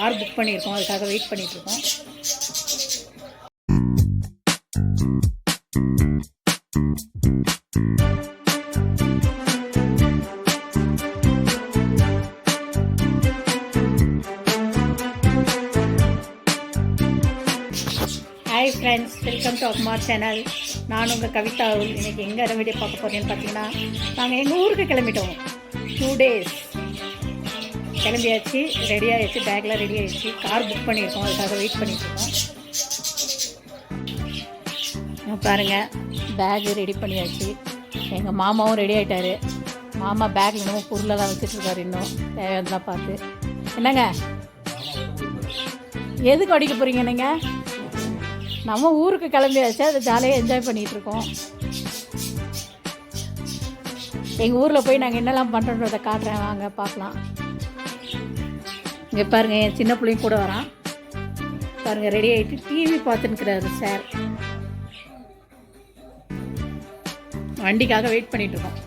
Car book பண்ணியிருக்கோம், அதுக்காக wait பண்ணிகிட்ருக்கோம். Hi friends, welcome to Agmark channel. நான் உங்கள் கவிதா. இன்றைக்கி எங்கே வீடியோ பார்க்க போகிறேன்னு பார்த்தீங்கன்னா, நாங்கள் எங்கள் ஊருக்கு கிளம்பிட்டோம். 2 days கிளம்பியாச்சு, ரெடி ஆகிடுச்சு, பேக்லாம் ரெடி ஆகிடுச்சு. கார் புக் பண்ணியிருக்கோம், அதுக்காக வெயிட் பண்ணிட்டுருக்கோம். பாருங்கள், பேகு ரெடி பண்ணியாச்சு. எங்கள் மாமாவும் ரெடி ஆகிட்டார். மாமா பேக் இன்னும் பொருளெல்லாம் வச்சுட்ருக்காரு. இன்னும் தேவையானதான் பார்த்து. என்னங்க, எதுக்கு அடிக்க போகிறீங்க? நீங்கள் நம்ம ஊருக்கு கிளம்பியாச்சு, அதை ஜாலியாக என்ஜாய் பண்ணிகிட்ருக்கோம். எங்கள் ஊரில் போய் நாங்கள் என்னெல்லாம் பண்ணுறோன்றதை காட்டுறேன், வாங்க பார்க்கலாம். இங்கே பாருங்கள், என் சின்ன பிள்ளையும் கூட வரான். பாருங்கள், ரெடி ஆகிட்டு டிவி பார்த்துன்னுக்கிறாரு சார். வண்டிக்காக வெயிட் பண்ணிகிட்ருக்கோம்.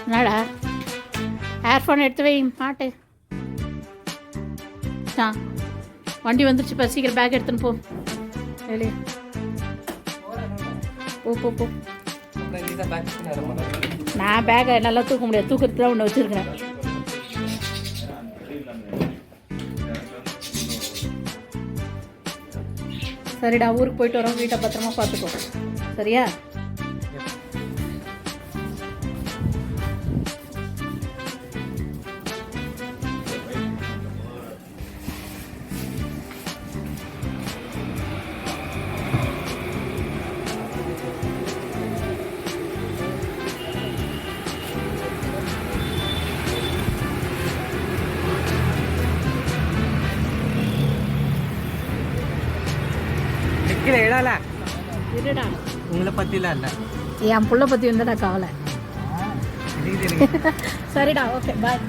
என்னடா, ஏர்ஃபோன் எடுத்து வை, மாட்டு. வண்டி வந்துருச்சு, இப்போ சீக்கிரம் பேக் எடுத்துன்னு போ. வெளியே போ. நான் பேக்கை நல்லா தூக்க முடியாது, தூக்கத்துக்கு தான் ஒன்று வச்சுருக்கிறேன். சரிடா, ஊருக்கு போயிட்டு வரோம், வீட்டை பத்திரமா பார்த்துக்கோ, சரியா? இருடா, உங்களை பற்றிலாம் இல்லை, என் புள்ள பற்றி வந்துடா கவலை. சரிடா, ஓகே, பாய்.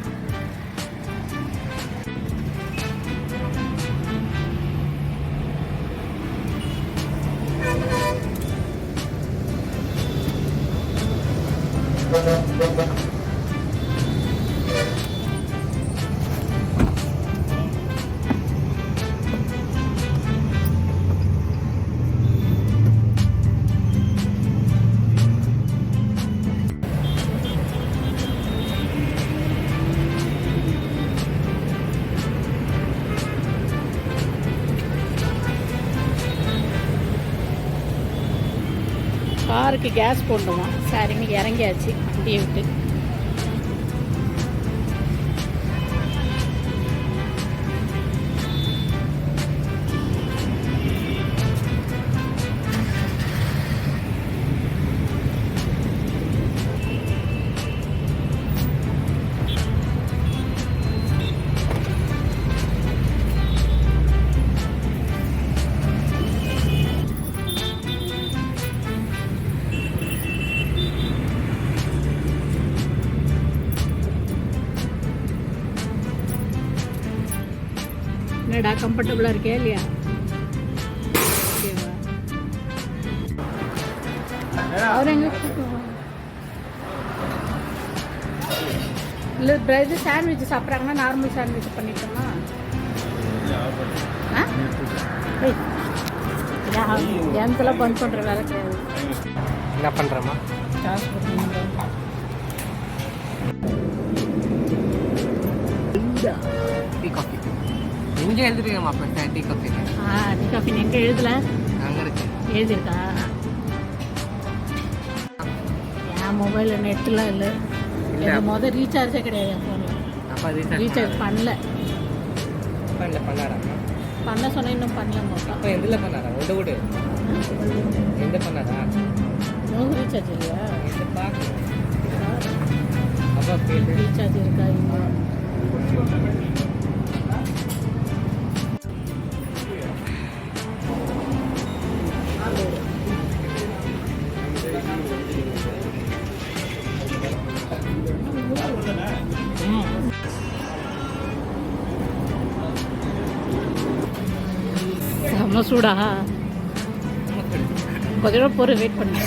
காருக்கு கேஸ் போடணுமா? சரி, இன்னைக்கு இறங்கியாச்சு வண்டியை விட்டு. என்னடா, கம்ஃபர்டபுளாக இருக்கே இல்லையா? அவர் எங்கே இல்லை, இது சாண்ட்விச் சாப்பிட்றாங்கன்னா நார்மல் சாண்ட்விச் பண்ணிட்டோமா? எந்தெல்லாம் பங்க் பண்ணுற வேலை கிடையாது. என்ன பண்ணுறோமா? காசு டீ காஃபி எங்கே எழுதுறீங்கம்மா? அப்போ டீ காஃபி. டீ காஃபி எங்கே எழுதலை? அங்கே இருக்கு. எழுதியிருக்கா? என் மொபைலில் நெட்டுலாம் இல்லை. முதல் ரீசார்ஜே கிடையாது என் ஃபோனில். அப்போ ரீசார்ஜ் பண்ணல. பண்ணாரா? பண்ண சொன்னேன், இன்னும் பண்ணல. மொத்தம் அப்போ எதில் பண்ணாரா? விடு எந்த பண்ணாரா? நோ ரீசார்ஜ் இல்லையா? எந்த பார்க்க அப்போ ரீசார்ஜ் இருக்கா? செம்ம சூடா? கொஞ்சம் நேரம் பொறு வெயிட் பண்ணு